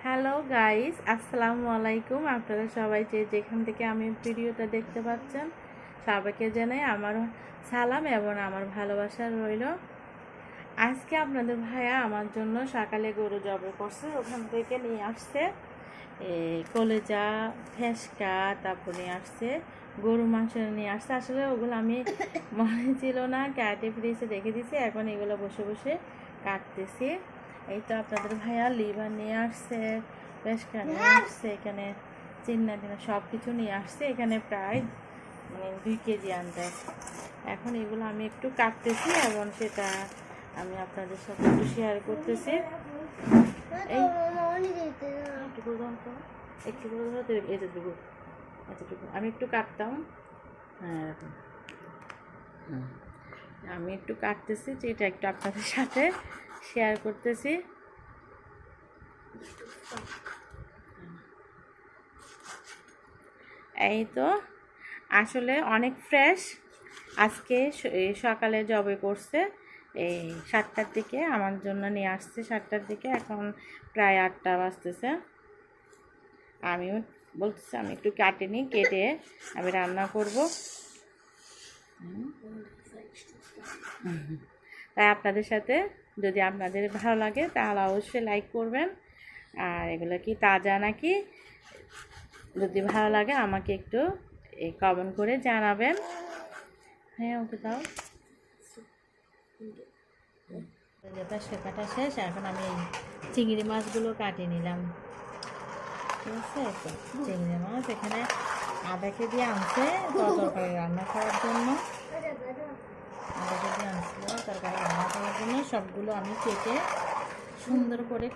Hello guys, আসসালামু আলাইকুম। আপনারা সবাই যেখান থেকে আমি ভিডিওটা দেখতে পাচ্ছেন সবাইকে জানাই আমার সালাম এবং আমার ভালোবাসা রইল। আজকে আপনাদের ভাইয়া আমার জন্য সকালে গরু জবাই করছে, ওখান থেকে নিয়ে আসছে কলেজা, ফেসকা, তারপর নিয়ে আসছে গরু মাংস নিয়ে আসছে। আসলে ওগুলো আমি মনে ছিল না, কাটে ফ্রিজে রেখে দিয়েছি। এখন এগুলো বসে বসে কাটতেছি। এই তো আপনাদের ভাইয়া লিভার নিয়ে আসছে, ফেসকা নিয়ে আসছে, এখানে চিন্না টিনা সব কিছু নিয়ে আসছে। এখানে প্রায় 2 কেজি আনতে। এখন এগুলো আমি একটু কাটতেছি এবং সেটা আমি আপনাদের সাথে একটু শেয়ার করতেছি। এই একটু করে ধরো, এতটুকু আমি একটু কাটতাম। হ্যাঁ, আমি একটু কাটতেছি, যেটা একটু আপনাদের সাথে শেয়ার করতেছি। এই তো আসলে অনেক ফ্রেশ। আজকে সকালে জবাই করছে, এই 7টার দিকে আমার জন্য নিয়ে আসছে। 7টার দিকে, এখন প্রায় 8টা বাজতেছে। আমিও বলতেছি আমি একটু কেটে নিই, কেটে আমি রান্না করব। তাই আপনাদের সাথে, যদি আপনাদের ভালো লাগে তাহলে অবশ্যই লাইক করবেন। আর এগুলো কি তাজা নাকি, যদি ভালো লাগে আমাকে একটু কমেন্ট করে জানাবেন। হ্যাঁ, ওকে দাও। যেটা শেখাটা শেষ, এখন আমি চিংড়ি মাছগুলো কাটে নিলাম। ঠিক আছে, তো চিংড়ি মাছ এখানে আধা কেজি আনছে তরকারি রান্না করার জন্য। আধা কেজি আনছিল তরকারি রান্না করার জন্য। সবগুলো আমি কেটে সুন্দর করে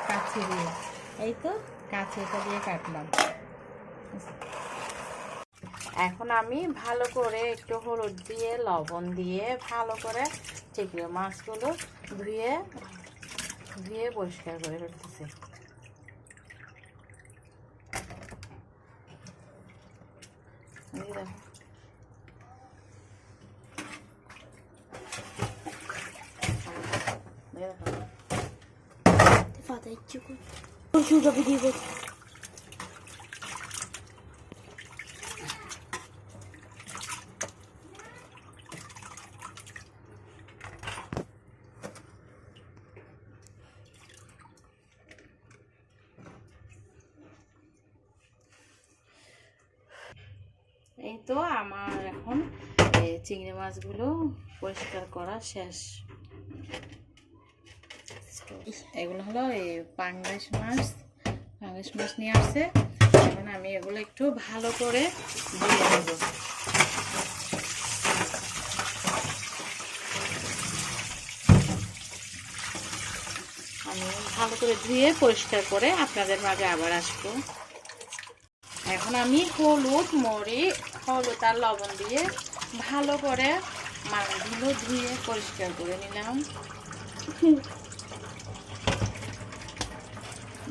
কাছে দিয়ে, এই তো কাছেটা দিয়ে কাটলাম। এখন আমি ভালো করে একটু হলুদ দিয়ে, লবণ দিয়ে ভালো করে চিংড়ি মাছগুলো ধুয়ে ধুয়ে পরিষ্কার করে ফেলতেছি। এই তো আমার এখন চিংড়ি মাছগুলো পরিষ্কার করা শেষ। এগুলো হলো পাঙ্গাস মাছ নিয়ে আসছে। এখন আমি এগুলো একটু ভালো করে ধুয়ে নেব। আমি ভালো করে ধুয়ে পরিষ্কার করে আপনাদের মাঝে আবার আসবো। এখন আমি হলুদ আর লবণ দিয়ে ভালো করে মাছগুলো ধুয়ে পরিষ্কার করে নিলাম।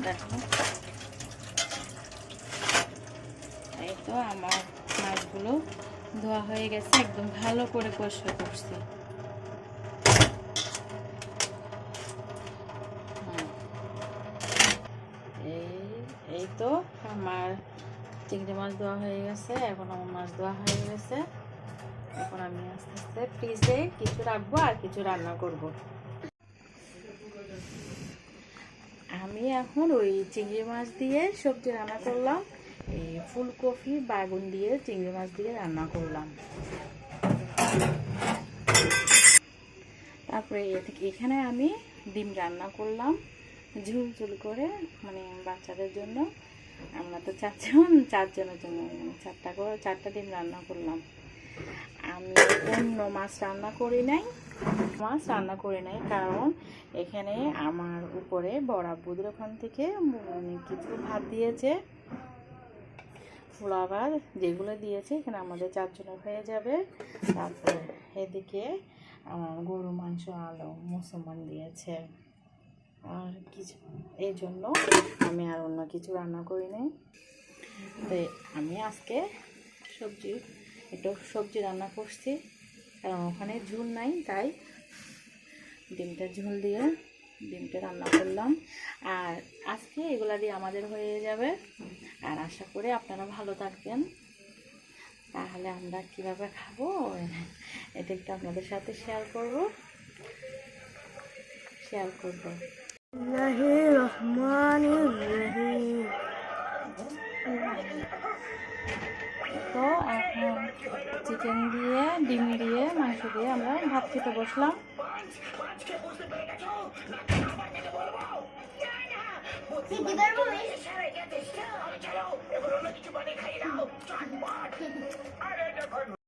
দেখো, এই তো আমার মাছগুলো ধোয়া হয়ে গেছে, একদম ভালো করে পরিষ্কার করছি। এই তো আমার চিংড়ি মাছ ধোয়া হয়ে গেছে। এখন আমার মাছ ধোয়া হয়ে গেছে। এখন আমি আস্তে আস্তে ফ্রিজে কিছু রাখবো আর কিছু রান্না করব। আমি এখন ওই চিংড়ি মাছ দিয়ে সবজি রান্না করলাম। এই ফুলকপি বেগুন দিয়ে চিংড়ি মাছ দিয়ে রান্না করলাম। তারপরে এখানে আমি ডিম রান্না করলাম ঝুল ঝুল করে, মানে বাচ্চাদের জন্য। আমরা তো চারজনের জন্য 4টা ডিম রান্না করলাম। আমি অন্য মাছ রান্না করি নাই, কারণ এখানে আমার উপরে বড় আব্বুদের ওখান থেকে কিছু ভাত দিয়েছে, ফ্লাওয়ার যেগুলো দিয়েছে, এখানে আমাদের 4 জনের হয়ে যাবে। তারপরে এদিকে গরু মাংস, আলু মুসলমান দিয়েছে আর কিছু, এই জন্য আমি আর অন্য কিছু রান্না করি নাই। তো আমি আজকে সবজি রান্না করছি, কারণ ওখানে ঝোল নাই, তাই ডিমটা ঝোল দিয়ে ডিমটা রান্না করলাম। আর আজকে এগুলা দিয়ে আমাদের হয়ে যাবে। আর আশা করি আপনারা ভালো থাকবেন। তাহলে আমরা কীভাবে খাবো এটা একটু আপনাদের সাথে শেয়ার করব। তো এখন চিকেন দিয়ে, ডিম দিয়ে, মাংস দিয়ে আমরা ভাত খেতে বসলাম।